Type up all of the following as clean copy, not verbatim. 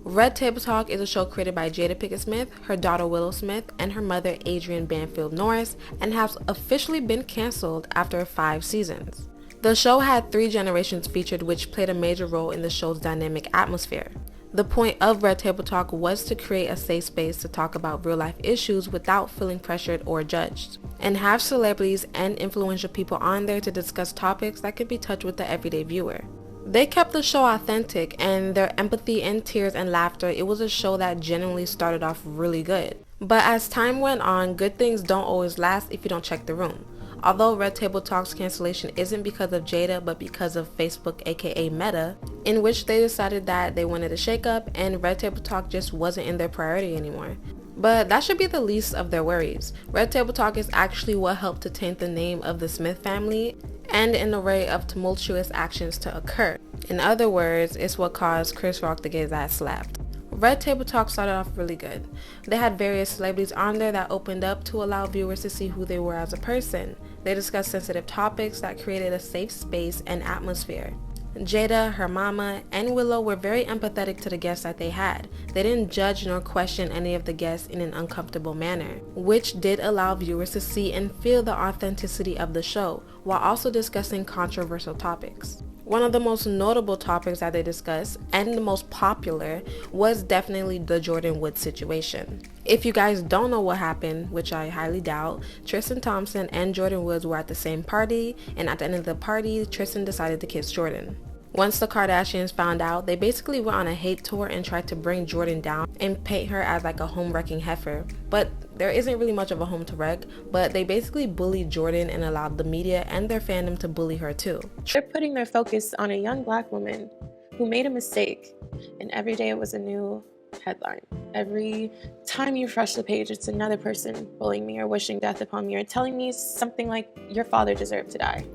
Red Table Talk is a show created by Jada Smith, her daughter Willow Smith, and her mother Adrienne Banfield Norris, and has officially been canceled after 5 seasons. The show had 3 generations featured, which played a major role in the show's dynamic atmosphere. The point of Red Table Talk was to create a safe space to talk about real-life issues without feeling pressured or judged, and have celebrities and influential people on there to discuss topics that could be touched with the everyday viewer. They kept the show authentic, and their empathy and tears and laughter, it was a show that genuinely started off really good. But as time went on, good things don't always last if you don't check the room. Although Red Table Talk's cancellation isn't because of Jada, but because of Facebook, aka Meta, in which they decided that they wanted a shake-up and Red Table Talk just wasn't in their priority anymore. But that should be the least of their worries. Red Table Talk is actually what helped to taint the name of the Smith family and an array of tumultuous actions to occur. In other words, it's what caused Chris Rock to get his ass slapped. Red Table Talk started off really good. They had various celebrities on there that opened up to allow viewers to see who they were as a person. They discussed sensitive topics that created a safe space and atmosphere. Jada, her mama, and Willow were very empathetic to the guests that they had. They didn't judge nor question any of the guests in an uncomfortable manner, which did allow viewers to see and feel the authenticity of the show, while also discussing controversial topics. One of the most notable topics that they discussed, and the most popular, was definitely the Jordyn Woods situation. If you guys don't know what happened, which I highly doubt, Tristan Thompson and Jordyn Woods were at the same party, and at the end of the party, Tristan decided to kiss Jordyn. Once the Kardashians found out, they basically went on a hate tour and tried to bring Jordyn down and paint her as like a home-wrecking heifer. But there isn't really much of a home to wreck, but they basically bullied Jordyn and allowed the media and their fandom to bully her too. They're putting their focus on a young black woman who made a mistake, and every day it was a new headline. Every time you refresh the page, it's another person bullying me or wishing death upon me or telling me something like, your father deserved to die.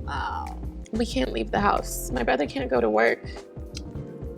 Wow. We can't leave the house. My brother can't go to work.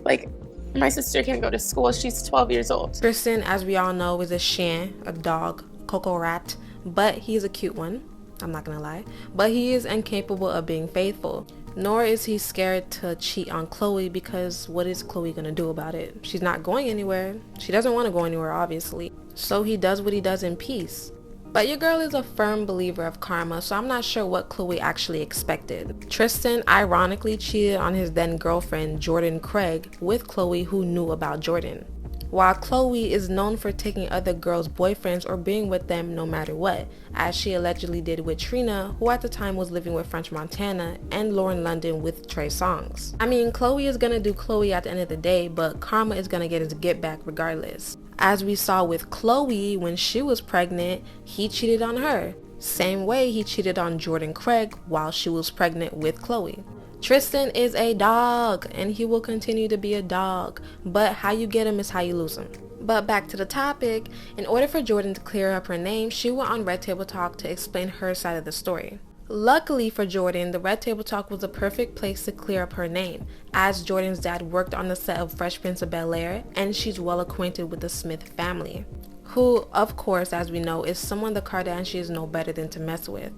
Like, my sister can't go to school. She's 12 years old. Tristan, as we all know, is a Shan, a dog, cocoa rat, but he's a cute one. I'm not gonna lie. But he is incapable of being faithful. Nor is he scared to cheat on Chloe, because what is Chloe gonna do about it? She's not going anywhere. She doesn't want to go anywhere, obviously. So he does what he does in peace. But your girl is a firm believer of karma, so I'm not sure what Chloe actually expected. Tristan ironically cheated on his then girlfriend, Jordan Craig, with Chloe, who knew about Jordyn. While Chloe is known for taking other girls' boyfriends or being with them no matter what, as she allegedly did with Trina, who at the time was living with French Montana, and Lauren London with Trey Songz. I mean, Chloe is gonna do Chloe at the end of the day, but karma is gonna get his get back regardless. As we saw with Chloe when she was pregnant, he cheated on her. Same way he cheated on Jordan Craig while she was pregnant with Chloe. Tristan is a dog, and he will continue to be a dog, but how you get him is how you lose him. But back to the topic, in order for Jordyn to clear up her name, she went on Red Table Talk to explain her side of the story. Luckily for Jordyn, the Red Table Talk was a perfect place to clear up her name, as Jordyn's dad worked on the set of Fresh Prince of Bel-Air, and she's well acquainted with the Smith family, who, of course, as we know, is someone the Kardashians know better than to mess with.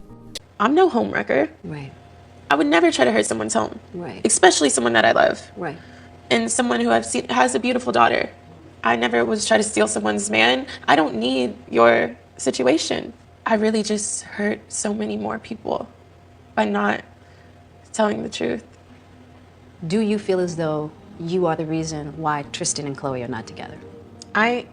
I'm no homewrecker. Right. I would never try to hurt someone's home. Right. Especially someone that I love. Right. And someone who I've seen has a beautiful daughter. I never was try to steal someone's man. I don't need your situation. I really just hurt so many more people by not telling the truth. Do you feel as though you are the reason why Tristan and Chloe are not together? I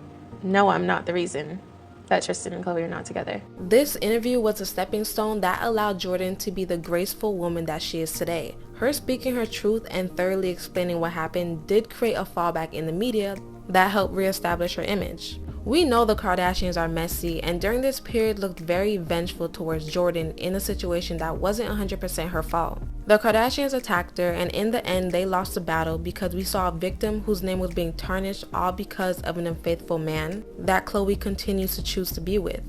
know I'm not the reason that Tristan and Chloe are not together. This interview was a stepping stone that allowed Jordyn to be the graceful woman that she is today. Her speaking her truth and thoroughly explaining what happened did create a fallback in the media that helped reestablish her image. We know the Kardashians are messy, and during this period looked very vengeful towards Jordyn in a situation that wasn't 100% her fault. The Kardashians attacked her, and in the end they lost the battle because we saw a victim whose name was being tarnished, all because of an unfaithful man that Chloe continues to choose to be with.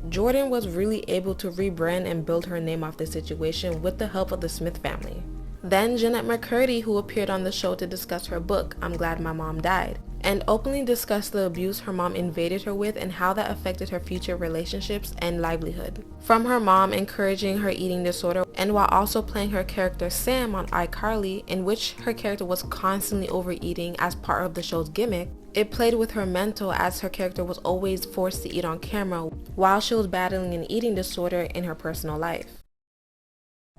Jordyn was really able to rebrand and build her name off this situation with the help of the Smith family. Then Jeanette McCurdy, who appeared on the show to discuss her book, I'm Glad My Mom Died, and openly discussed the abuse her mom invaded her with and how that affected her future relationships and livelihood. From her mom encouraging her eating disorder and while also playing her character Sam on iCarly, in which her character was constantly overeating as part of the show's gimmick, it played with her mental as her character was always forced to eat on camera while she was battling an eating disorder in her personal life.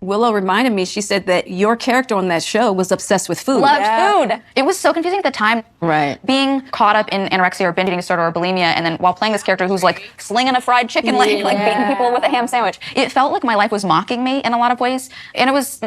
Willow reminded me, she said that your character on that show was obsessed with food. Loved food. It was so confusing at the time. Right. Being caught up in anorexia or binge eating disorder or bulimia, and then while playing this character who's like slinging a fried chicken leg, like beating people with a ham sandwich. It felt like my life was mocking me in a lot of ways. And it was...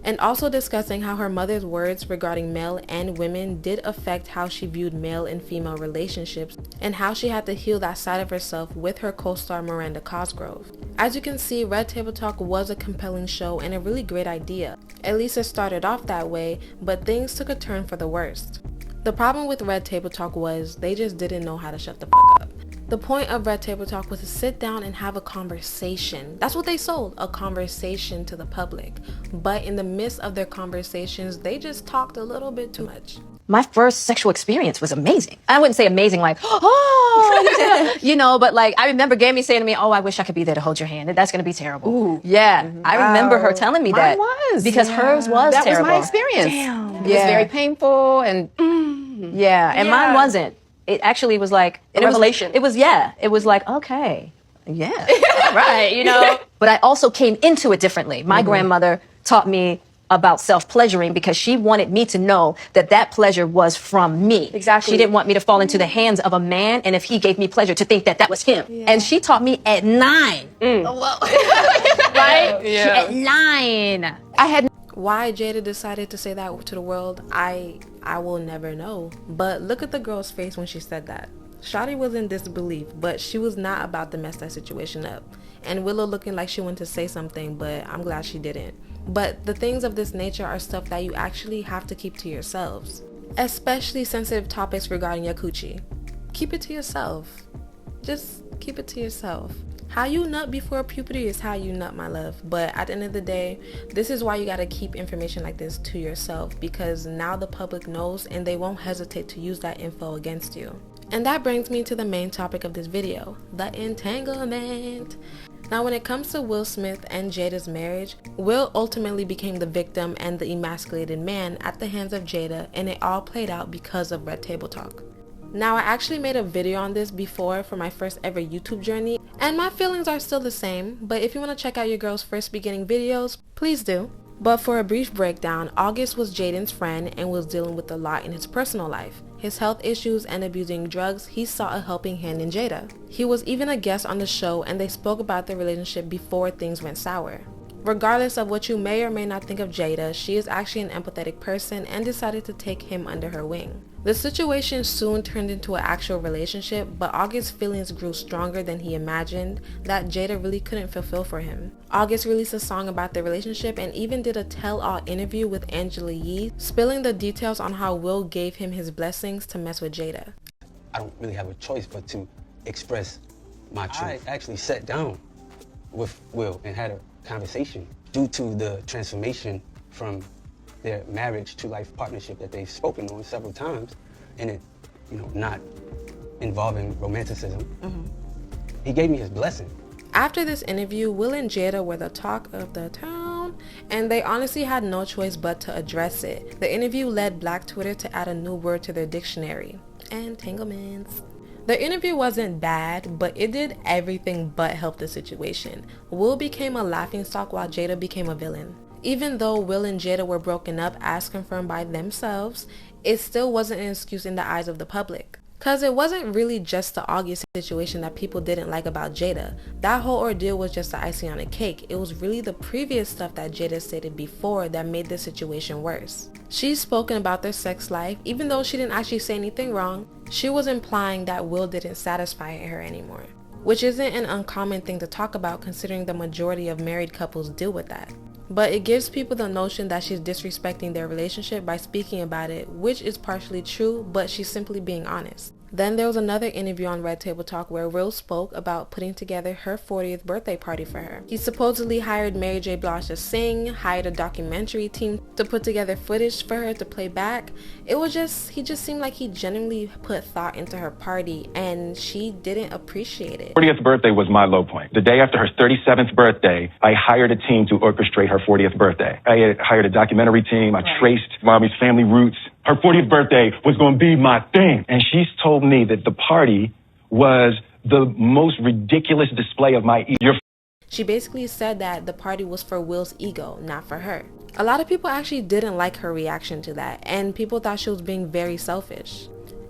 And also discussing how her mother's words regarding male and women did affect how she viewed male and female relationships, and how she had to heal that side of herself with her co-star Miranda Cosgrove. As you can see, Red Table Talk was a compelling show and a really great idea. At least it started off that way, but things took a turn for the worst. The problem with Red Table Talk was they just didn't know how to shut the fuck up. The point of Red Table Talk was to sit down and have a conversation. That's what they sold, a conversation to the public. But in the midst of their conversations, they just talked a little bit too much. My first sexual experience was amazing. I wouldn't say amazing like, oh, you know, but like, I remember Gammy saying to me, oh, I wish I could be there to hold your hand. That's going to be terrible. Ooh. Yeah. I remember her telling me that. Mine was. Because hers was that terrible. That was my experience. Damn. It was very painful and... and mine wasn't. It actually was like... A revelation. It was like, okay, yeah, right, you know. But I also came into it differently. My grandmother taught me about self-pleasuring because she wanted me to know that that pleasure was from me. Exactly. She didn't want me to fall into the hands of a man, and if he gave me pleasure, to think that that was him. And she taught me at 9. Right? Yeah. At 9. I had... Why Jada decided to say that to the world, I will never know. But look at the girl's face when she said that. Shawty was in disbelief, but she was not about to mess that situation up. And Willow looking like she wanted to say something, but I'm glad she didn't. But the things of this nature are stuff that you actually have to keep to yourselves. Especially sensitive topics regarding your coochie. Keep it to yourself. Just keep it to yourself. How you nut before puberty is how you nut, my love. But at the end of the day, this is why you gotta keep information like this to yourself, because now the public knows and they won't hesitate to use that info against you. And that brings me to the main topic of this video, the entanglement. Now when it comes to Will Smith and Jada's marriage, Will ultimately became the victim and the emasculated man at the hands of Jada, and it all played out because of Red Table Talk. Now I actually made a video on this before for my first ever YouTube journey, and my feelings are still the same, but if you want to check out your girl's first beginning videos, please do. But for a brief breakdown, August was Jaden's friend and was dealing with a lot in his personal life. His health issues and abusing drugs, he saw a helping hand in Jada. He was even a guest on the show and they spoke about their relationship before things went sour. Regardless of what you may or may not think of Jada, she is actually an empathetic person and decided to take him under her wing. The situation soon turned into an actual relationship, but August's feelings grew stronger than he imagined that Jada really couldn't fulfill for him. August released a song about their relationship and even did a tell-all interview with Angela Yee, spilling the details on how Will gave him his blessings to mess with Jada. I don't really have a choice but to express my truth. I actually sat down with Will and had a conversation due to the transformation from their marriage to life partnership that they've spoken on several times, and it, not involving romanticism. He gave me his blessing. After this interview, Will and Jada were the talk of the town, and they honestly had no choice but to address it. The interview led Black Twitter to add a new word to their dictionary: entanglements. The interview wasn't bad, but it did everything but help the situation. Will became a laughingstock while Jada became a villain. Even though Will and Jada were broken up as confirmed by themselves, it still wasn't an excuse in the eyes of the public. Cause it wasn't really just the August situation that people didn't like about Jada. That whole ordeal was just the icing on the cake. It was really the previous stuff that Jada stated before that made the situation worse. She's spoken about their sex life, even though she didn't actually say anything wrong. She was implying that Will didn't satisfy her anymore, which isn't an uncommon thing to talk about considering the majority of married couples deal with that. But it gives people the notion that she's disrespecting their relationship by speaking about it, which is partially true, but she's simply being honest. Then there was another interview on Red Table Talk where Will spoke about putting together her 40th birthday party for her. He supposedly hired Mary J. Blige to sing, hired a documentary team to put together footage for her to play back. He just seemed like he genuinely put thought into her party, and she didn't appreciate it. 40th birthday was my low point. The day after her 37th birthday, I hired a team to orchestrate her 40th birthday. I hired a documentary team. I traced Mommy's family roots. Her 40th birthday was going to be my thing. And she's told me that the party was the most ridiculous display of my ego. She basically said that the party was for Will's ego, not for her. A lot of people actually didn't like her reaction to that, and people thought she was being very selfish.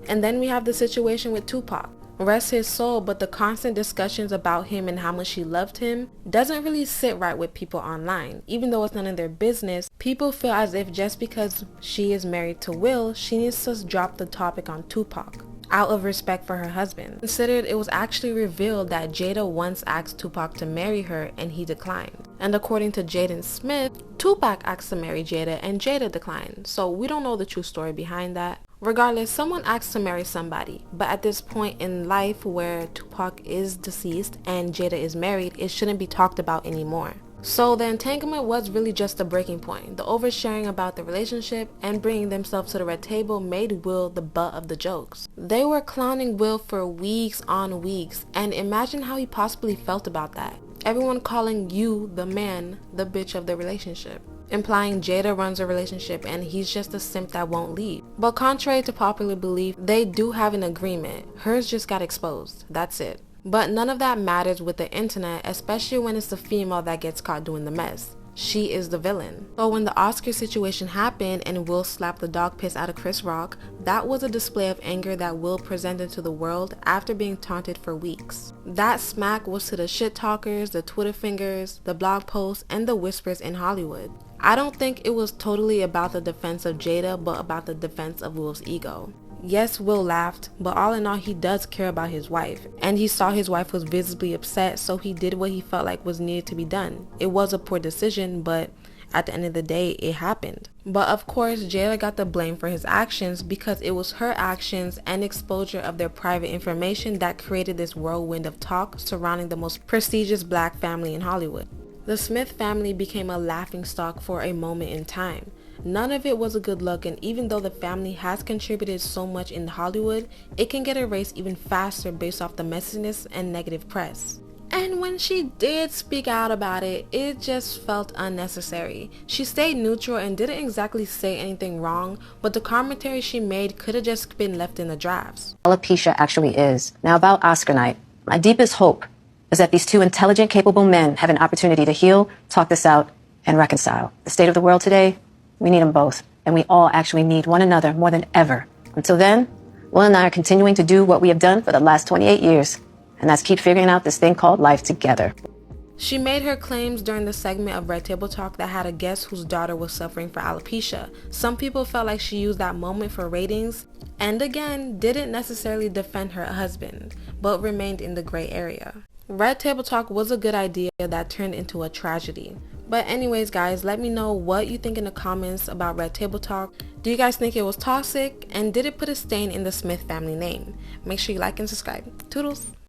And then we have the situation with Tupac. Rest his soul, but the constant discussions about him and how much she loved him doesn't really sit right with people online. Even though it's none of their business, people feel as if just because she is married to Will, she needs to drop the topic on Tupac, out of respect for her husband. Considered, it was actually revealed that Jada once asked Tupac to marry her and he declined. And according to Jordyn Smith, Tupac asked to marry Jada and Jada declined. So we don't know the true story behind that. Regardless, someone asks to marry somebody, but at this point in life where Tupac is deceased and Jada is married, it shouldn't be talked about anymore. So the entanglement was really just a breaking point. The oversharing about the relationship and bringing themselves to the red table made Will the butt of the jokes. They were clowning Will for weeks on weeks, and imagine how he possibly felt about that. Everyone calling you, the man, the bitch of the relationship, implying Jada runs a relationship and he's just a simp that won't leave. But contrary to popular belief, they do have an agreement. Hers just got exposed. That's it. But none of that matters with the internet, especially when it's the female that gets caught doing the mess. She is the villain. So when the Oscar situation happened and Will slapped the dog piss out of Chris Rock, that was a display of anger that Will presented to the world after being taunted for weeks. That smack was to the shit talkers, the Twitter fingers, the blog posts, and the whispers in Hollywood. I don't think it was totally about the defense of Jada, but about the defense of Will's ego. Yes, Will laughed, but all in all, he does care about his wife, and he saw his wife was visibly upset, so he did what he felt like was needed to be done. It was a poor decision, but at the end of the day, it happened. But of course, Jada got the blame for his actions because it was her actions and exposure of their private information that created this whirlwind of talk surrounding the most prestigious black family in Hollywood. The Smith family became a laughingstock for a moment in time. None of it was a good look, and even though the family has contributed so much in Hollywood, it can get erased even faster based off the messiness and negative press. And when she did speak out about it, it just felt unnecessary. She stayed neutral and didn't exactly say anything wrong, but the commentary she made could have just been left in the drafts. Alopecia actually is. Now about Oscar night, my deepest hope is that these two intelligent, capable men have an opportunity to heal, talk this out, and reconcile. The state of the world today, we need them both, and we all actually need one another more than ever. Until then, Will and I are continuing to do what we have done for the last 28 years, and that's keep figuring out this thing called life together. She made her claims during the segment of Red Table Talk that had a guest whose daughter was suffering from alopecia. Some people felt like she used that moment for ratings, and again, didn't necessarily defend her husband, but remained in the gray area. Red Table Talk was a good idea that turned into a tragedy. But anyways guys, let me know what you think in the comments about Red Table Talk. Do you guys think it was toxic? And did it put a stain in the Smith family name? Make sure you like and subscribe. Toodles!